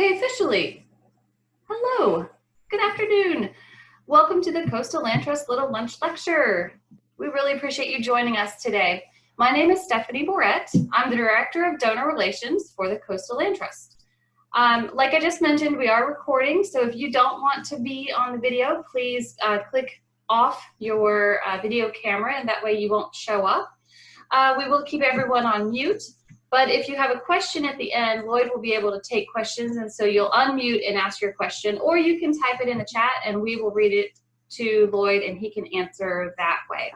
Okay, officially. Hello, good afternoon. Welcome to the Coastal Land Trust Little Lunch Lecture. We really appreciate you joining us today. My name is Stephanie Bourette. I'm the Director of Donor Relations for the Coastal Land Trust. Like I just mentioned, we are recording, so if you don't want to be on the video, please click off your video camera, and that way you won't show up. We will keep everyone on mute. But if you have a question at the end, Lloyd will be able to take questions, and so you'll unmute and ask your question, or you can type it in the chat and we will read it to Lloyd and he can answer that way.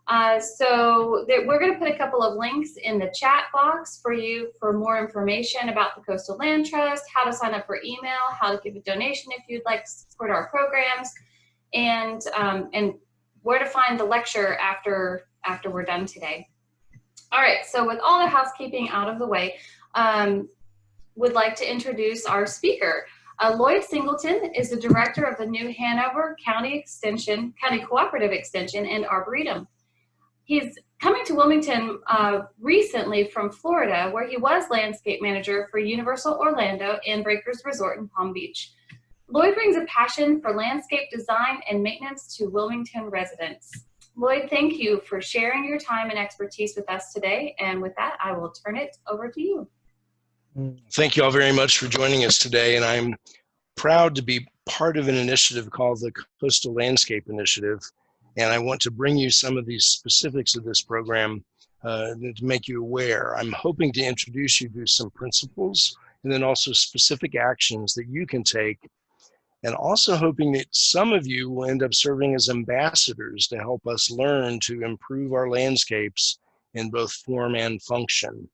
We're going to put a couple of links in the chat box for you for more information about the Coastal Land Trust, how to sign up for email, how to give a donation if you'd like to support our programs, and where to find the lecture after we're done today. All right, so with all the housekeeping out of the way, would like to introduce our speaker. Lloyd Singleton is the director of the new Hanover County Cooperative Extension and Arboretum. He's coming to Wilmington recently from Florida, where he was landscape manager for Universal Orlando and Breakers Resort in Palm Beach. Lloyd brings a passion for landscape design and maintenance to Wilmington residents. Lloyd, thank you for sharing your time and expertise with us today. And with that, I will turn it over to you. Thank you all very much for joining us today. And I'm proud to be part of an initiative called the Coastal Landscape Initiative. And I want to bring you some of these specifics of this program to make you aware. I'm hoping to introduce you to some principles and then also specific actions that you can take, and also hoping that some of you will end up serving as ambassadors to help us learn to improve our landscapes in both form and function.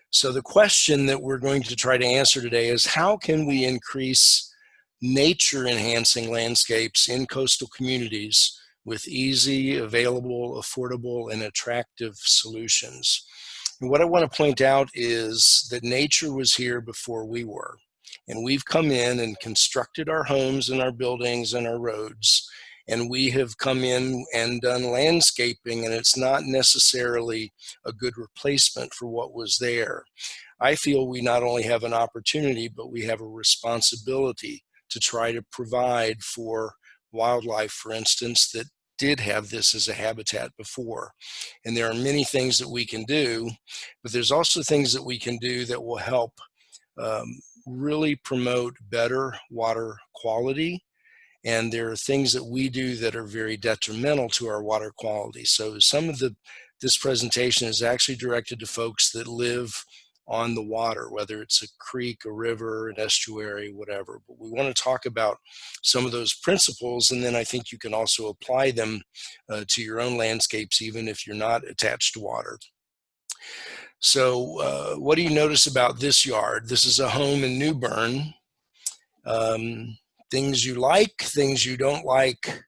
So the question that we're going to try to answer today is, how can we increase nature-enhancing landscapes in coastal communities with easy, available, affordable, and attractive solutions? And what I want to point out is that nature was here before we were. And we've come in and constructed our homes and our buildings and our roads. And we have come in and done landscaping, and it's not necessarily a good replacement for what was there. I feel we not only have an opportunity, but we have a responsibility to try to provide for wildlife, for instance, that did have this as a habitat before. And there are many things that we can do, but there's also things that we can do that will help really promote better water quality. And there are things that we do that are very detrimental to our water quality. So some of this presentation is actually directed to folks that live on the water, whether it's a creek, a river, an estuary, whatever. But we want to talk about some of those principles, and then I think you can also apply them to your own landscapes, even if you're not attached to water. So what do you notice about this yard? This is a home in New Bern. Things you like, things you don't like,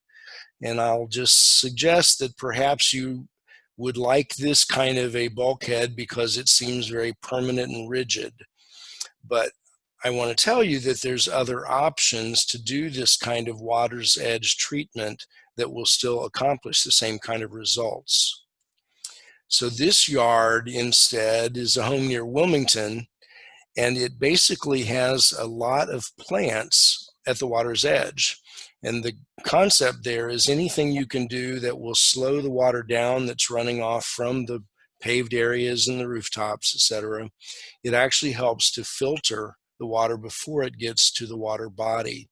and I'll just suggest that perhaps you would like this kind of a bulkhead because it seems very permanent and rigid. But I want to tell you that there's other options to do this kind of water's edge treatment that will still accomplish the same kind of results. So this yard instead is a home near Wilmington, and it basically has a lot of plants at the water's edge. And the concept there is anything you can do that will slow the water down that's running off from the paved areas and the rooftops, etc. It actually helps to filter the water before it gets to the water body.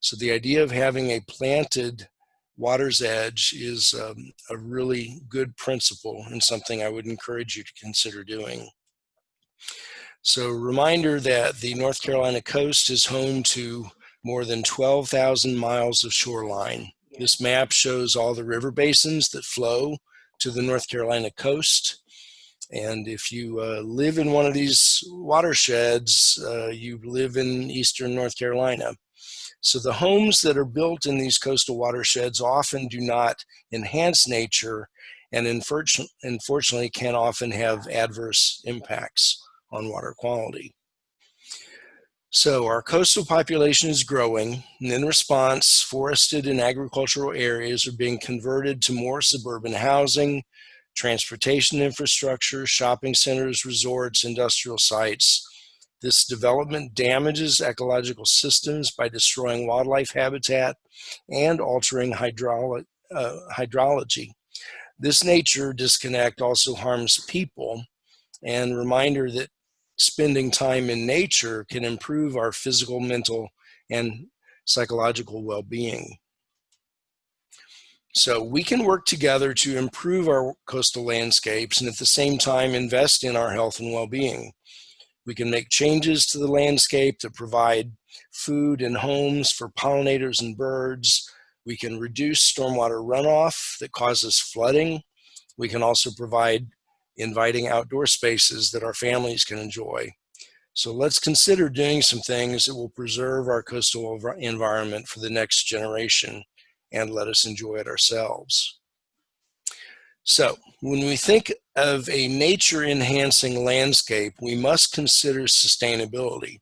So the idea of having a planted water's edge is a really good principle and something I would encourage you to consider doing. So reminder that the North Carolina coast is home to more than 12,000 miles of shoreline. This map shows all the river basins that flow to the North Carolina coast. And if you live in one of these watersheds, you live in eastern North Carolina. So the homes that are built in these coastal watersheds often do not enhance nature, and unfortunately can often have adverse impacts on water quality. So our coastal population is growing, and in response, forested and agricultural areas are being converted to more suburban housing, transportation infrastructure, shopping centers, resorts, industrial sites, This development damages ecological systems by destroying wildlife habitat and altering hydrology. This nature disconnect also harms people, and reminder that spending time in nature can improve our physical, mental, and psychological well-being. So we can work together to improve our coastal landscapes and at the same time invest in our health and well-being. We can make changes to the landscape to provide food and homes for pollinators and birds. We can reduce stormwater runoff that causes flooding. We can also provide inviting outdoor spaces that our families can enjoy. So let's consider doing some things that will preserve our coastal environment for the next generation and let us enjoy it ourselves. So when we think of a nature-enhancing landscape, we must consider sustainability.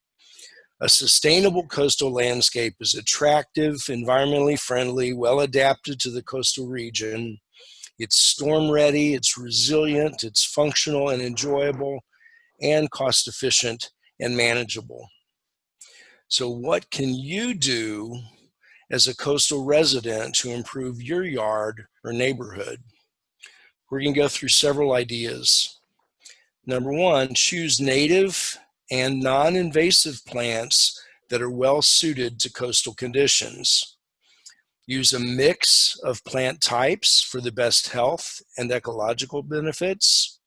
A sustainable coastal landscape is attractive, environmentally friendly, well adapted to the coastal region. It's storm ready, it's resilient, it's functional and enjoyable, and cost efficient and manageable. So what can you do as a coastal resident to improve your yard or neighborhood? We're going to go through several ideas. Number one, choose native and non-invasive plants that are well suited to coastal conditions. Use a mix of plant types for the best health and ecological benefits.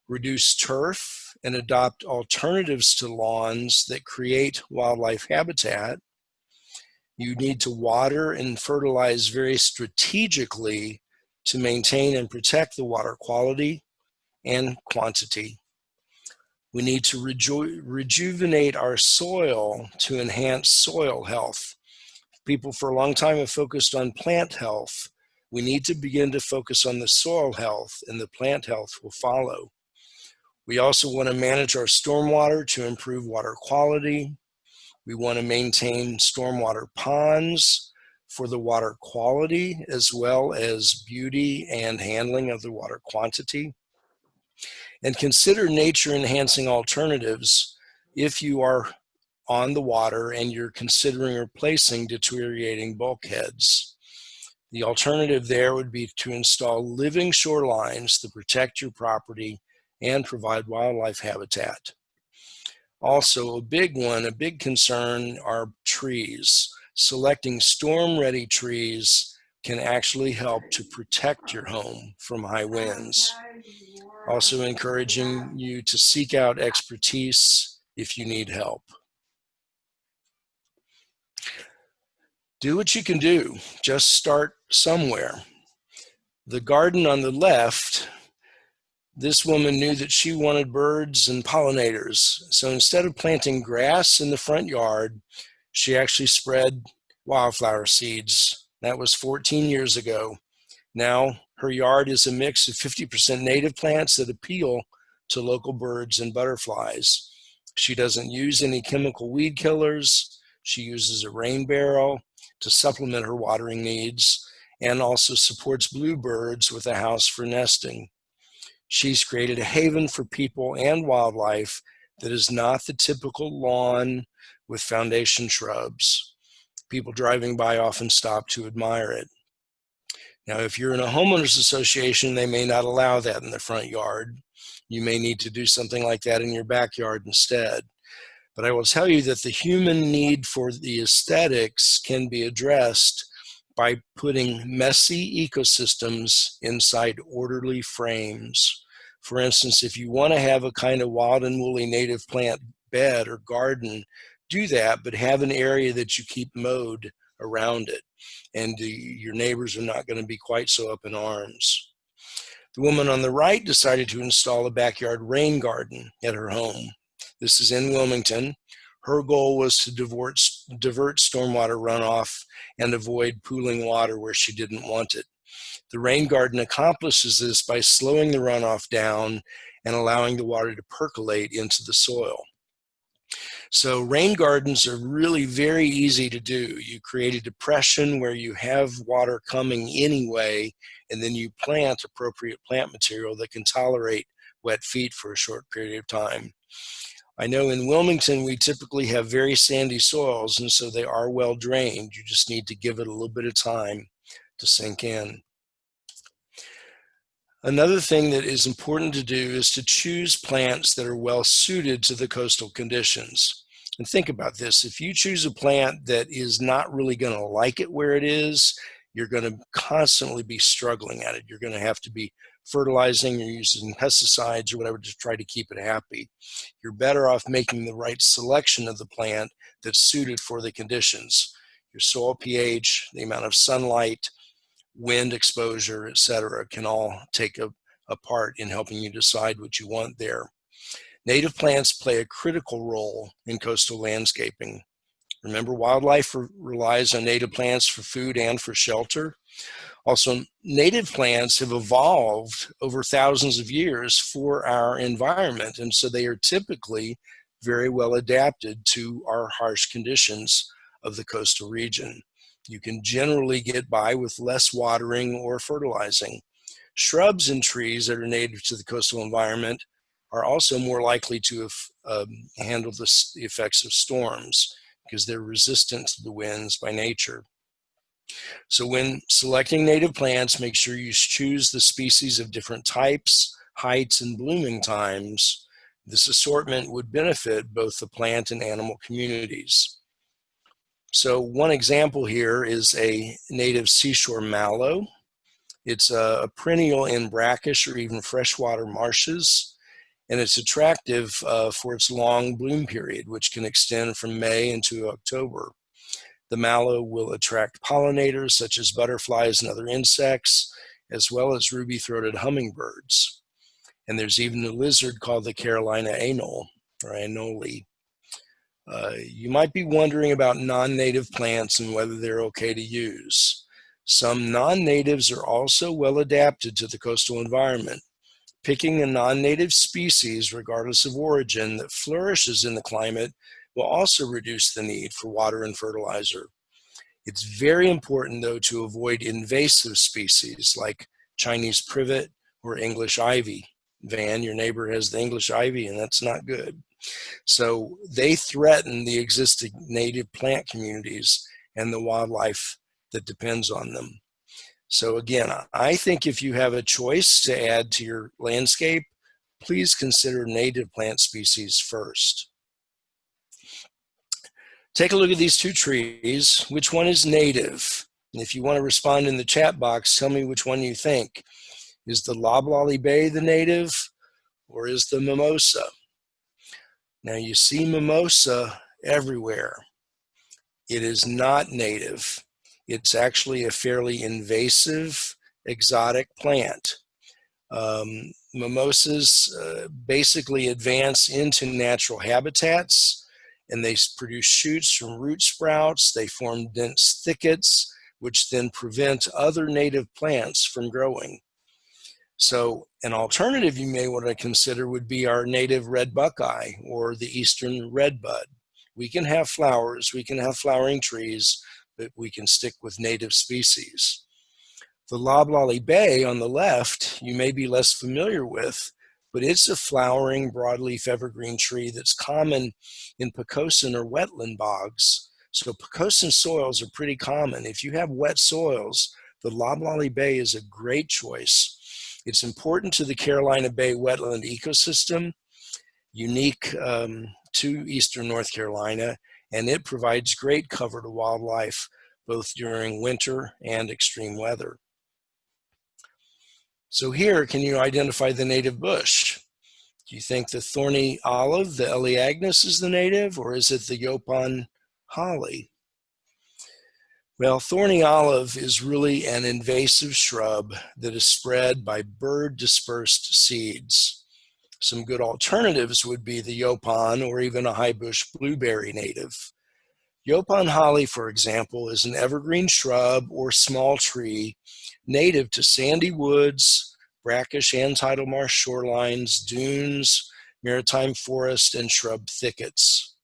Reduce turf and adopt alternatives to lawns that create wildlife habitat. You need to water and fertilize very strategically to maintain and protect the water quality and quantity. We need to rejuvenate our soil to enhance soil health. People for a long time have focused on plant health. We need to begin to focus on the soil health, and the plant health will follow. We also want to manage our stormwater to improve water quality. We want to maintain stormwater ponds for the water quality as well as beauty and handling of the water quantity. And consider nature-enhancing alternatives if you are on the water and you're considering replacing deteriorating bulkheads. The alternative there would be to install living shorelines to protect your property and provide wildlife habitat. Also, a big concern are trees. Selecting storm-ready trees can actually help to protect your home from high winds. Also encouraging you to seek out expertise if you need help. Do what you can do. Just start somewhere. The garden on the left, this woman knew that she wanted birds and pollinators. So instead of planting grass in the front yard, she actually spread wildflower seeds. That was 14 years ago. Now her yard is a mix of 50% native plants that appeal to local birds and butterflies. She doesn't use any chemical weed killers. She uses a rain barrel to supplement her watering needs and also supports bluebirds with a house for nesting. She's created a haven for people and wildlife that is not the typical lawn with foundation shrubs. People driving by often stop to admire it. Now, if you're in a homeowners association, they may not allow that in the front yard. You may need to do something like that in your backyard instead. But I will tell you that the human need for the aesthetics can be addressed by putting messy ecosystems inside orderly frames. For instance, if you want to have a kind of wild and woolly native plant bed or garden, do that, but have an area that you keep mowed around it, and your neighbors are not going to be quite so up in arms. The woman on the right decided to install a backyard rain garden at her home. This is in Wilmington. Her goal was to divert stormwater runoff and avoid pooling water where she didn't want it. The rain garden accomplishes this by slowing the runoff down and allowing the water to percolate into the soil. So rain gardens are really very easy to do. You create a depression where you have water coming anyway, and then you plant appropriate plant material that can tolerate wet feet for a short period of time. I know in Wilmington, we typically have very sandy soils, and so they are well drained. You just need to give it a little bit of time to sink in. Another thing that is important to do is to choose plants that are well suited to the coastal conditions. And think about this. If you choose a plant that is not really going to like it where it is, you're going to constantly be struggling at it. You're going to have to be fertilizing or using pesticides or whatever to try to keep it happy. You're better off making the right selection of the plant that's suited for the conditions. Your soil pH, the amount of sunlight, wind exposure, etc., can all take a part in helping you decide what you want there. Native plants play a critical role in coastal landscaping. Remember, wildlife relies on native plants for food and for shelter. Also, native plants have evolved over thousands of years for our environment, and so they are typically very well adapted to our harsh conditions of the coastal region. You can generally get by with less watering or fertilizing. Shrubs and trees that are native to the coastal environment are also more likely to handle the effects of storms because they're resistant to the winds by nature. So when selecting native plants, make sure you choose the species of different types, heights, and blooming times. This assortment would benefit both the plant and animal communities. So one example here is a native seashore mallow. It's a perennial in brackish or even freshwater marshes, and it's attractive for its long bloom period, which can extend from May into October. The mallow will attract pollinators such as butterflies and other insects, as well as ruby-throated hummingbirds. And there's even a lizard called the Carolina anole, or anole. You might be wondering about non-native plants and whether they're okay to use. Some non-natives are also well adapted to the coastal environment. Picking a non-native species, regardless of origin, that flourishes in the climate will also reduce the need for water and fertilizer. It's very important, though, to avoid invasive species like Chinese privet or English ivy. Van, your neighbor has the English ivy, and that's not good. So they threaten the existing native plant communities and the wildlife that depends on them. So again, I think if you have a choice to add to your landscape, please consider native plant species first. Take a look at these two trees. Which one is native? And if you want to respond in the chat box, tell me which one you think. Is the loblolly bay the native, or is the mimosa? Now you see mimosa everywhere. It is not native. It's actually a fairly invasive, exotic plant. Mimosas basically advance into natural habitats, and they produce shoots from root sprouts. They form dense thickets, which then prevent other native plants from growing. So an alternative you may want to consider would be our native red buckeye or the eastern redbud. We can have flowers, we can have flowering trees, but we can stick with native species. The loblolly bay on the left, you may be less familiar with, but it's a flowering broadleaf evergreen tree that's common in Pocosin or wetland bogs. So Pocosin soils are pretty common. If you have wet soils, the loblolly bay is a great choice. It's important to the Carolina Bay wetland ecosystem, unique to eastern North Carolina, and it provides great cover to wildlife both during winter and extreme weather. So here, can you identify the native bush? Do you think the thorny olive, the Elaeagnus, is the native, or is it the Yaupon holly? Well, thorny olive is really an invasive shrub that is spread by bird-dispersed seeds. Some good alternatives would be the Yaupon or even a high-bush blueberry native. Yaupon holly, for example, is an evergreen shrub or small tree native to sandy woods, brackish and tidal marsh shorelines, dunes, maritime forest, and shrub thickets.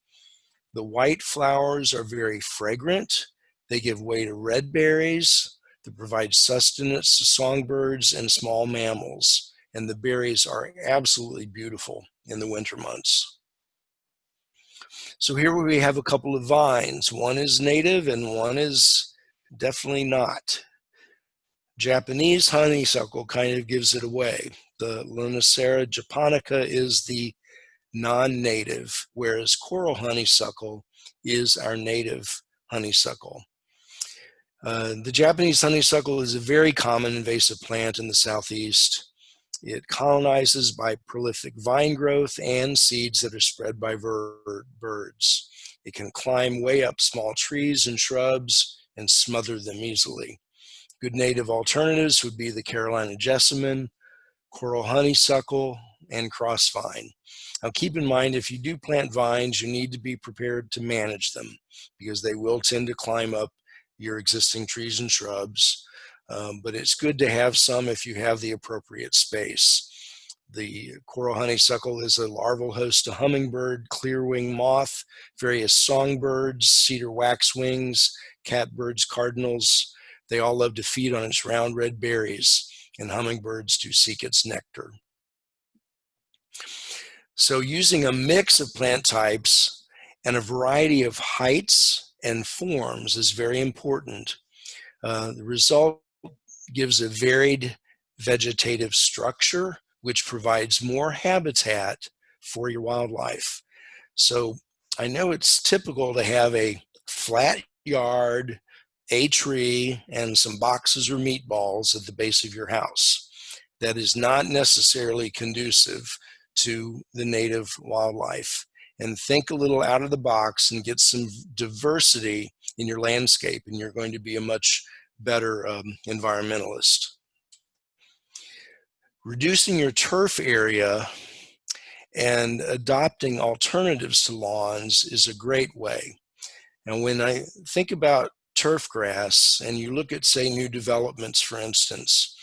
The white flowers are very fragrant. They give way to red berries that provide sustenance to songbirds and small mammals, and the berries are absolutely beautiful in the winter months. So here we have a couple of vines. One is native and one is definitely not. Japanese honeysuckle kind of gives it away. The Lonicera japonica is the non-native, whereas coral honeysuckle is our native honeysuckle. The Japanese honeysuckle is a very common invasive plant in the southeast. It colonizes by prolific vine growth and seeds that are spread by birds. It can climb way up small trees and shrubs and smother them easily. Good native alternatives would be the Carolina jessamine, coral honeysuckle, and crossvine. Now keep in mind, if you do plant vines, you need to be prepared to manage them because they will tend to climb up your existing trees and shrubs. But it's good to have some if you have the appropriate space. The coral honeysuckle is a larval host to hummingbird, clearwing moth, various songbirds, cedar waxwings, catbirds, cardinals. They all love to feed on its round red berries, and hummingbirds do seek its nectar. So using a mix of plant types and a variety of heights and forms is very important. The result gives a varied vegetative structure, which provides more habitat for your wildlife. So I know it's typical to have a flat yard, a tree, and some boxes or meatballs at the base of your house. That is not necessarily conducive to the native wildlife. And think a little out of the box and get some diversity in your landscape, and you're going to be a much better environmentalist. Reducing your turf area and adopting alternatives to lawns is a great way. And when I think about turf grass and you look at, say, new developments, for instance,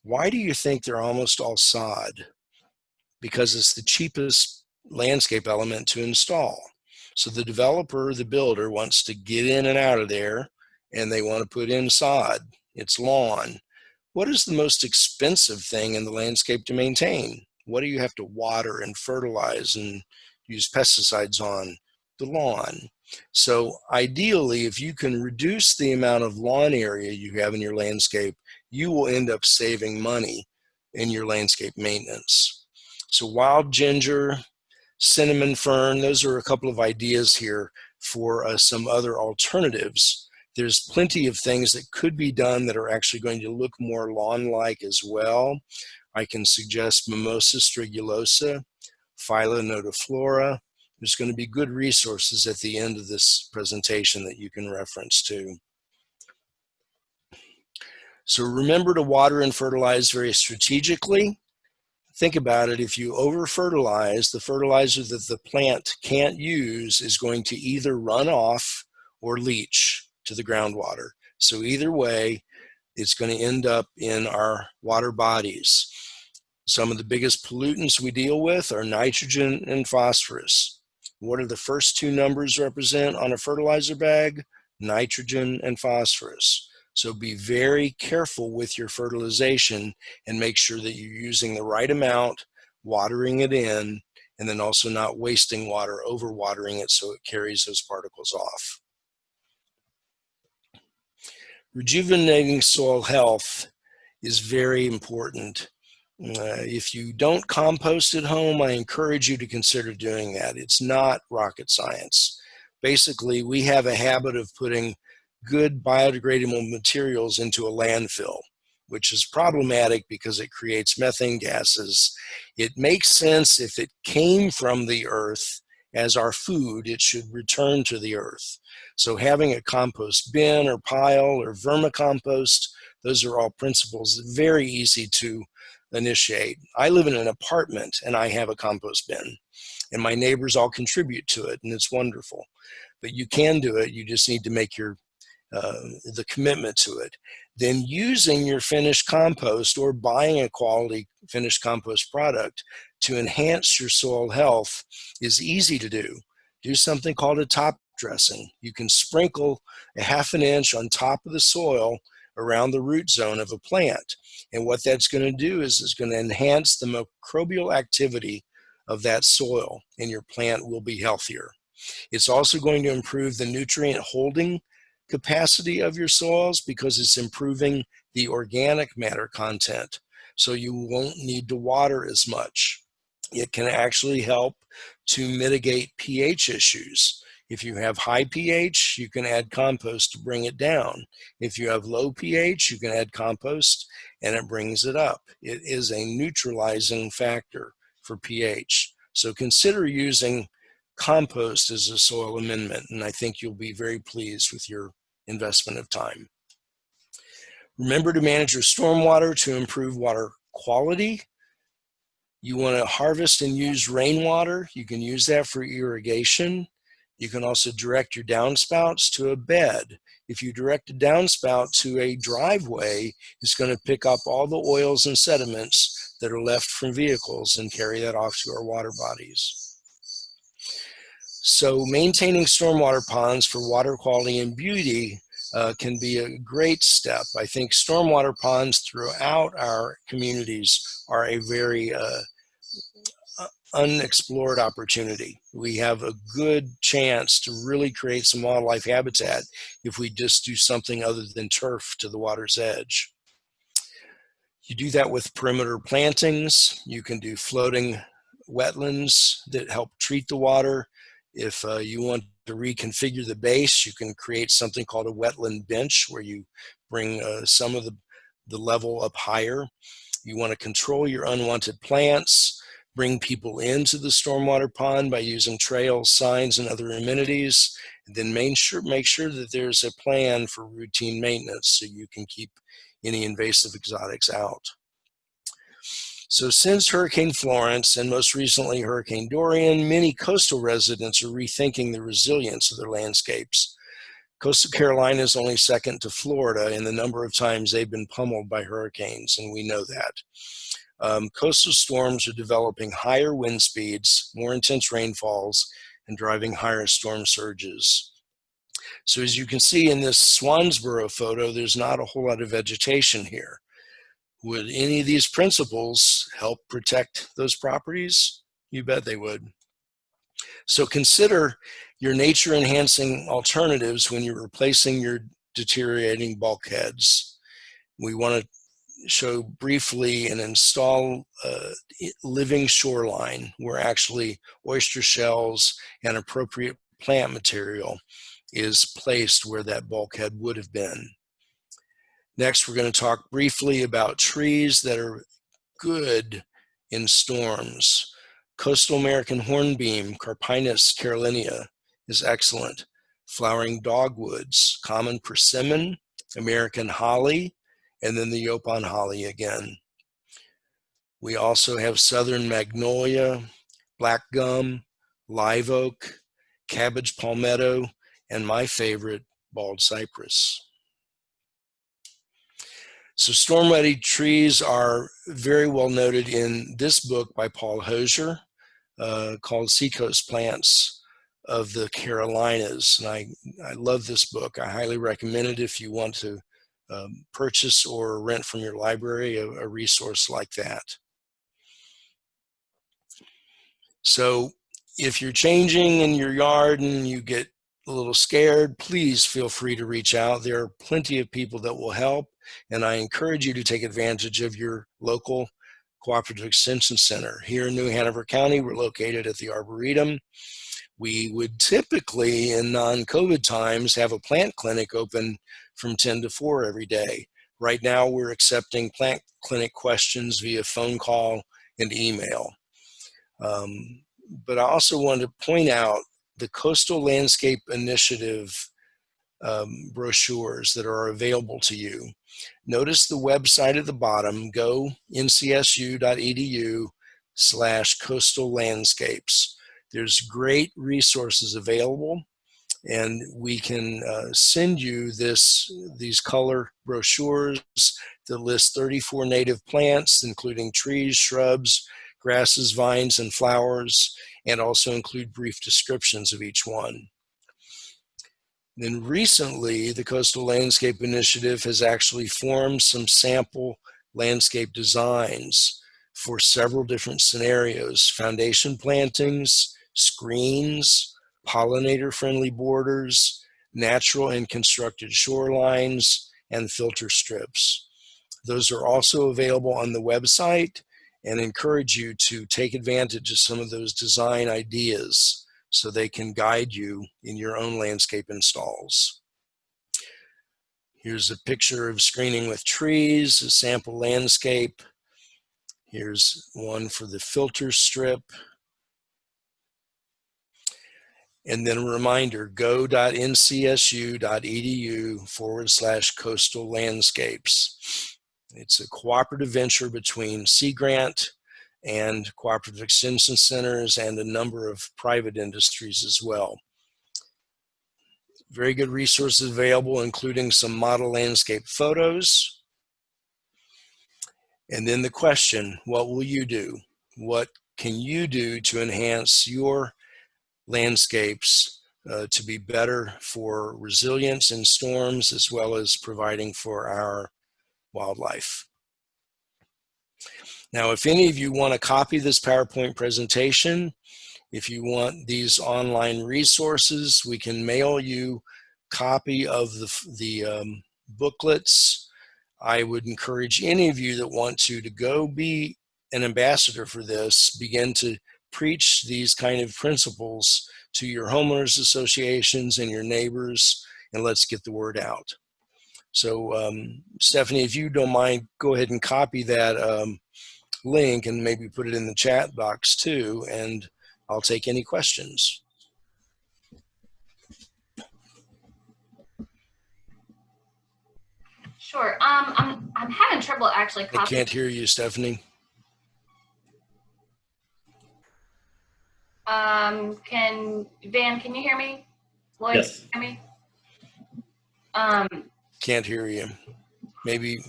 why do you think they're almost all sod? Because it's the cheapest landscape element to install. So the developer, the builder, wants to get in and out of there, and they want to put in sod. It's lawn. What is the most expensive thing in the landscape to maintain? What do you have to water and fertilize and use pesticides on? The lawn. So ideally, if you can reduce the amount of lawn area you have in your landscape, you will end up saving money in your landscape maintenance. So wild ginger, cinnamon fern, those are a couple of ideas here for some other alternatives. There's plenty of things that could be done that are actually going to look more lawn-like as well. I can suggest Mimosa strigulosa, Phylla nodiflora. There's going to be good resources at the end of this presentation that you can reference to. So remember to water and fertilize very strategically. Think about it. If you over-fertilize, the fertilizer that the plant can't use is going to either run off or leach to the groundwater. So either way, it's going to end up in our water bodies. Some of the biggest pollutants we deal with are nitrogen and phosphorus. What do the first two numbers represent on a fertilizer bag? Nitrogen and phosphorus. So be very careful with your fertilization and make sure that you're using the right amount, watering it in, and then also not wasting water, overwatering it so it carries those particles off. Rejuvenating soil health is very important. If you don't compost at home, I encourage you to consider doing that. It's not rocket science. Basically, we have a habit of putting good biodegradable materials into a landfill, which is problematic because it creates methane gases. It makes sense if it came from the earth as our food, it should return to the earth. So having a compost bin or pile or vermicompost, those are all principles very easy to initiate. I live in an apartment and I have a compost bin, and my neighbors all contribute to it, and it's wonderful. But you can do it. You just need to make the commitment to it. Then using your finished compost or buying a quality finished compost product to enhance your soil health is easy to do. Do something called a top dressing. You can sprinkle a ½ inch on top of the soil around the root zone of a plant. And what that's going to do is it's going to enhance the microbial activity of that soil, and your plant will be healthier. It's also going to improve the nutrient holding capacity of your soils because it's improving the organic matter content. So you won't need to water as much. It can actually help to mitigate pH issues. If you have high pH, you can add compost to bring it down. If you have low pH, you can add compost and it brings it up. It is a neutralizing factor for pH. So consider using compost as a soil amendment, and I think you'll be very pleased with your investment of time. Remember to manage your stormwater to improve water quality. You want to harvest and use rainwater. You can use that for irrigation. You can also direct your downspouts to a bed. If you direct a downspout to a driveway, it's going to pick up all the oils and sediments that are left from vehicles and carry that off to our water bodies. So maintaining stormwater ponds for water quality and beauty can be a great step. I think stormwater ponds throughout our communities are a very unexplored opportunity. We have a good chance to really create some wildlife habitat if we just do something other than turf to the water's edge. You do that with perimeter plantings. You can do floating wetlands that help treat the water. If you want to reconfigure the base, you can create something called a wetland bench where you bring some of the level up higher. You want to control your unwanted plants, bring people into the stormwater pond by using trails, signs, and other amenities, and then make sure that there's a plan for routine maintenance so you can keep any invasive exotics out. So since Hurricane Florence and most recently Hurricane Dorian, many coastal residents are rethinking the resilience of their landscapes. Coastal Carolina is only second to Florida in the number of times they've been pummeled by hurricanes, and we know that. Coastal storms are developing higher wind speeds, more intense rainfalls, and driving higher storm surges. So as you can see in this Swansboro photo, there's not a whole lot of vegetation here. Would any of these principles help protect those properties? You bet they would. So consider your nature-enhancing alternatives when you're replacing your deteriorating bulkheads. We want to show briefly and install living shoreline where actually oyster shells and appropriate plant material is placed where that bulkhead would have been. Next, we're going to talk briefly about trees that are good in storms. Coastal American hornbeam, Carpinus carolinea, is excellent. Flowering dogwoods, common persimmon, American holly, and then the Yopon holly again. We also have southern magnolia, black gum, live oak, cabbage palmetto, and my favorite, bald cypress. So storm-ready trees are very well noted in this book by Paul Hosier called Seacoast Plants of the Carolinas. And I love this book. I highly recommend it if you want to purchase or rent from your library a resource like that. So if you're changing in your yard and you get a little scared, please feel free to reach out. There are plenty of people that will help, and I encourage you to take advantage of your local Cooperative Extension Center. Here in New Hanover County, we're located at the Arboretum. We would typically, in non-COVID times, have a plant clinic open from 10 to 4 every day. Right now, we're accepting plant clinic questions via phone call and email. But I also want to point out the Coastal Landscape Initiative brochures that are available to you. Notice the website at the bottom, go ncsu.edu/coastal landscapes. There's great resources available, and we can send you these color brochures that list 34 native plants, including trees, shrubs, grasses, vines, and flowers, and also include brief descriptions of each one. Then recently, the Coastal Landscape Initiative has actually formed some sample landscape designs for several different scenarios: foundation plantings, screens, pollinator-friendly borders, natural and constructed shorelines, and filter strips. Those are also available on the website, and encourage you to take advantage of some of those design ideas so they can guide you in your own landscape installs. Here's a picture of screening with trees, a sample landscape. Here's one for the filter strip. And then a reminder, go.ncsu.edu/coastal landscapes. It's a cooperative venture between Sea Grant and cooperative extension centers and a number of private industries as well. Very good resources available, including some model landscape photos. And then the question, what will you do? What can you do to enhance your landscapes to be better for resilience in storms, as well as providing for our wildlife? Now, if any of you want to copy this PowerPoint presentation, if you want these online resources, we can mail you a copy of the booklets. I would encourage any of you that want to go be an ambassador for this, begin to preach these kind of principles to your homeowners associations and your neighbors, and let's get the word out. So Stephanie, if you don't mind, go ahead and copy that link and maybe put it in the chat box too, and I'll take any questions. Sure. I'm having trouble actually copying. I can't hear you, Stephanie. Can you hear me? Lloyd, yes. Can you hear me? Can't hear you. Maybe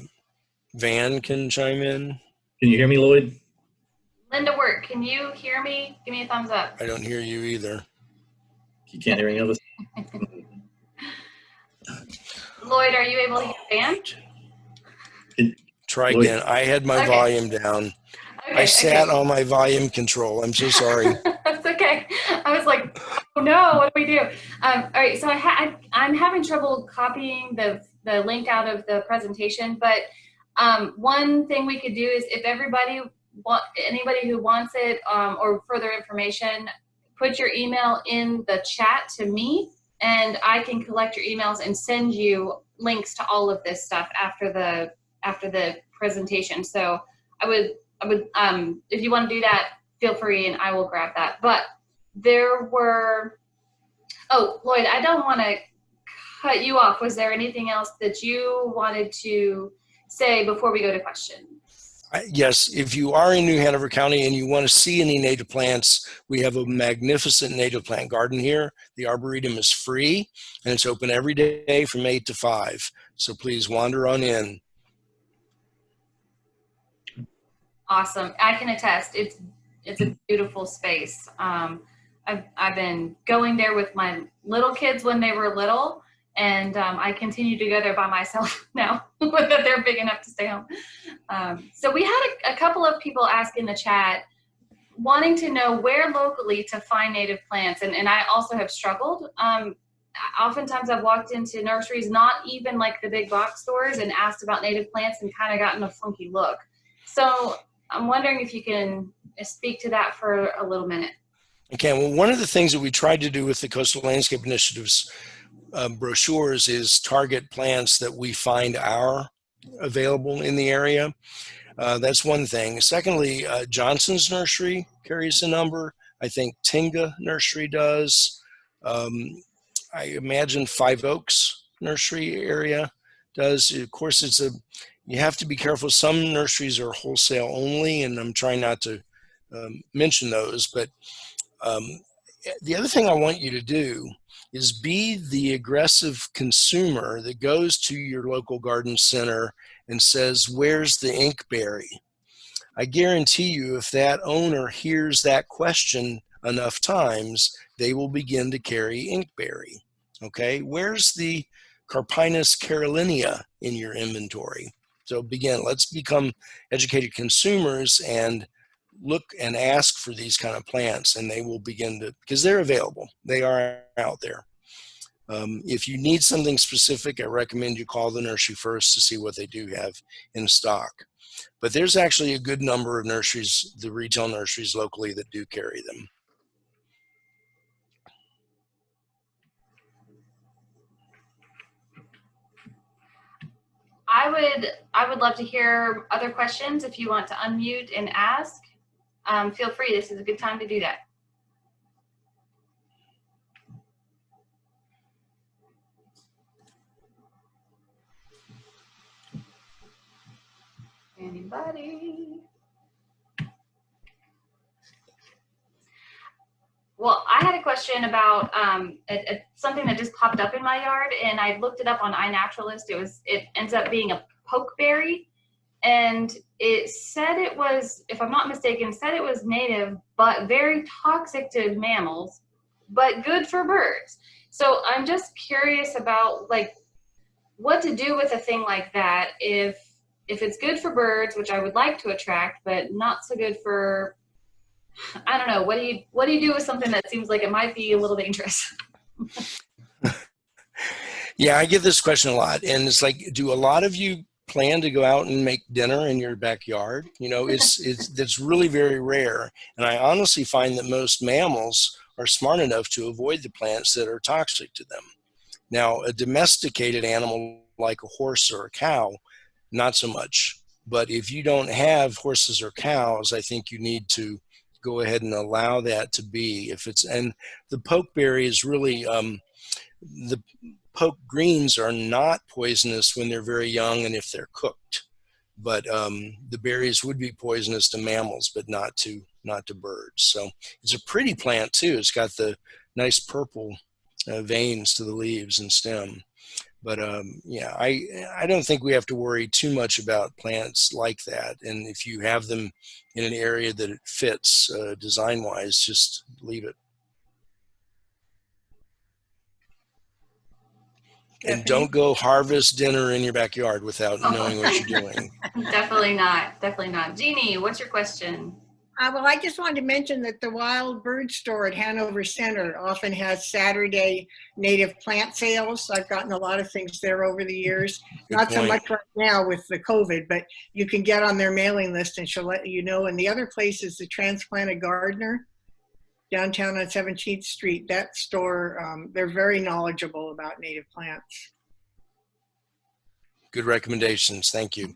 Van can chime in. Can you hear me, Lloyd? Linda Wirt, can you hear me? Give me a thumbs up. I don't hear you either. You can't hear any of us? Lloyd, are you able to hear Van? Try Lloyd. again. I had my volume down. Okay, I sat on my volume control. I'm so sorry. That's okay. I was like, oh no, what do we do? All right, so I'm having trouble copying the link out of the presentation, but one thing we could do is if anybody who wants it or further information, put your email in the chat to me, and I can collect your emails and send you links to all of this stuff after the presentation. So I would if you want to do that, feel free and I will grab that. But there were, oh, Lloyd, I don't want to cut you off. Was there anything else that you wanted to say before we go to questions? Yes, if you are in New Hanover County and you want to see any native plants, we have a magnificent native plant garden here. The Arboretum is free and it's open every day from 8 to 5. So please wander on in. Awesome. I can attest. It's a beautiful space. I've been going there with my little kids when they were little, and I continue to go there by myself now that they're big enough to stay home. So we had a couple of people ask in the chat wanting to know where locally to find native plants, and I also have struggled. Oftentimes I've walked into nurseries, not even like the big box stores, and asked about native plants and kind of gotten a funky look. So I'm wondering if you can speak to that for a little minute. Okay, well, one of the things that we tried to do with the Coastal Landscape Initiative's brochures is target plants that we find are available in the area. That's one thing. Secondly, Johnson's Nursery carries a number. I think Tinga Nursery does. I imagine Five Oaks Nursery area does. Of course, you have to be careful. Some nurseries are wholesale only, and I'm trying not to mention those. But the other thing I want you to do is be the aggressive consumer that goes to your local garden center and says, "Where's the inkberry?" I guarantee you, if that owner hears that question enough times, they will begin to carry inkberry. Okay, where's the Carpinus carolinea in your inventory? So let's become educated consumers and look and ask for these kind of plants, and they will begin to, because they're available. They are out there. If you need something specific, I recommend you call the nursery first to see what they do have in stock. But there's actually a good number of nurseries, the retail nurseries locally, that do carry them. I would love to hear other questions. If you want to unmute and ask, feel free. This is a good time to do that. Anybody? Well, I had a question about something that just popped up in my yard, and I looked it up on iNaturalist. It ends up being a pokeberry, and it said it was, if I'm not mistaken, said it was native but very toxic to mammals, but good for birds. So I'm just curious about like what to do with a thing like that if it's good for birds, which I would like to attract, but not so good for, I don't know. What do you do with something that seems like it might be a little dangerous? Yeah, I get this question a lot, and it's like, do a lot of you plan to go out and make dinner in your backyard? You know, that's really very rare, and I honestly find that most mammals are smart enough to avoid the plants that are toxic to them. Now, a domesticated animal like a horse or a cow, not so much. But if you don't have horses or cows, I think you need to go ahead and allow that to be. And the pokeberry is really, the poke greens are not poisonous when they're very young and if they're cooked. But the berries would be poisonous to mammals, but not to birds. So it's a pretty plant too. It's got the nice purple veins to the leaves and stem. But yeah, I don't think we have to worry too much about plants like that. And if you have them in an area that it fits design-wise, just leave it. And don't go harvest dinner in your backyard without knowing what you're doing. Definitely not. Definitely not. Jeannie, what's your question? Well, I just wanted to mention that the Wild Bird Store at Hanover Center often has Saturday native plant sales. I've gotten a lot of things there over the years. Not so much right now with the COVID, but you can get on their mailing list and she'll let you know. And the other place is the Transplanted Gardener downtown on 17th Street. That store, they're very knowledgeable about native plants. Good recommendations. Thank you.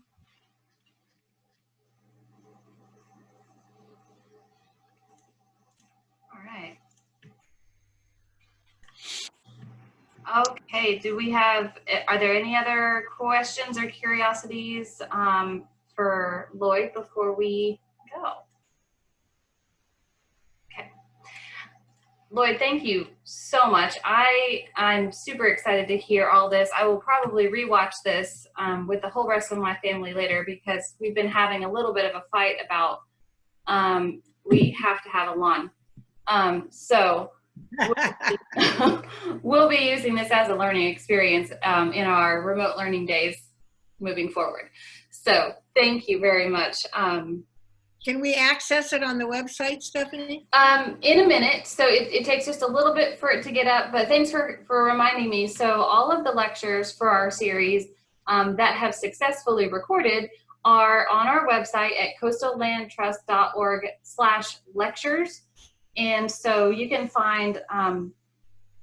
Okay, are there any other questions or curiosities for Lloyd before we go? Okay. Lloyd, thank you so much. I'm super excited to hear all this. I will probably rewatch this with the whole rest of my family later because we've been having a little bit of a fight about we have to have a lawn. We'll be using this as a learning experience in our remote learning days moving forward. So thank you very much. Can we access it on the website, Stephanie? In a minute. So it takes just a little bit for it to get up, but thanks for reminding me. So all of the lectures for our series that have successfully recorded are on our website at coastallandtrust.org/lectures. And so you can find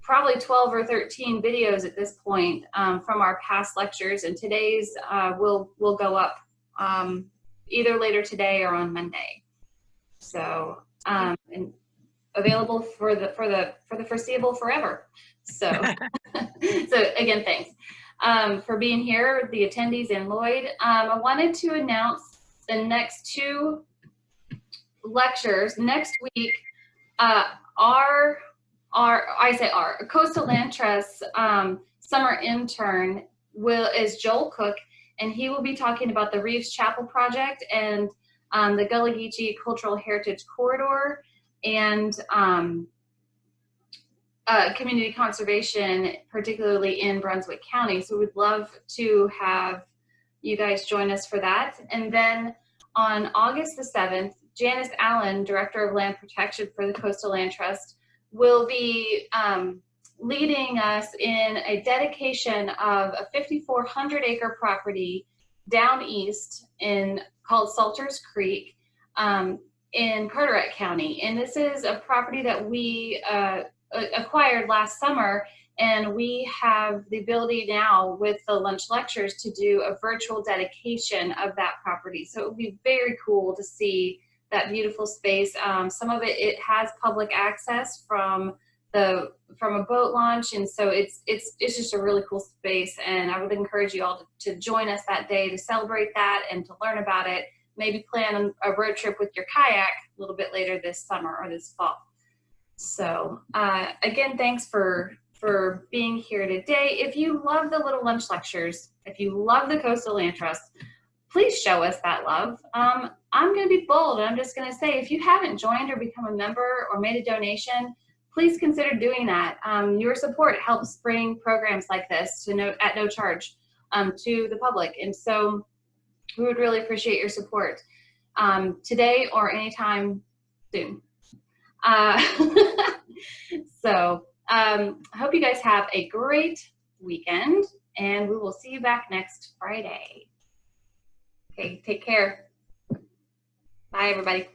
probably 12 or 13 videos at this point from our past lectures, and today's will go up either later today or on Monday. So and available for the foreseeable forever. So so again, thanks for being here, the attendees and Lloyd. I wanted to announce the next two lectures next week. Our Coastal Land Trust summer intern is Joel Cook, and he will be talking about the Reeves Chapel project and the Gullah Geechee Cultural Heritage Corridor and community conservation, particularly in Brunswick County. So we'd love to have you guys join us for that. And then on August the 7th, Janice Allen, Director of Land Protection for the Coastal Land Trust, will be leading us in a dedication of a 5,400-acre property down east called Salters Creek in Carteret County. And this is a property that we acquired last summer, and we have the ability now with the lunch lectures to do a virtual dedication of that property. So it would be very cool to see that beautiful space. Some of it has public access from a boat launch, and so it's just a really cool space. And I would encourage you all to join us that day to celebrate that and to learn about it. Maybe plan a road trip with your kayak a little bit later this summer or this fall. So again, thanks for being here today. If you love the little lunch lectures, if you love the Coastal Land Trust, please show us that love. I'm going to be bold, and I'm just going to say, if you haven't joined or become a member or made a donation, please consider doing that. Your support helps bring programs like this at no charge to the public, and so we would really appreciate your support today or anytime soon. So I hope you guys have a great weekend, and we will see you back next Friday. Okay, take care. Bye, everybody.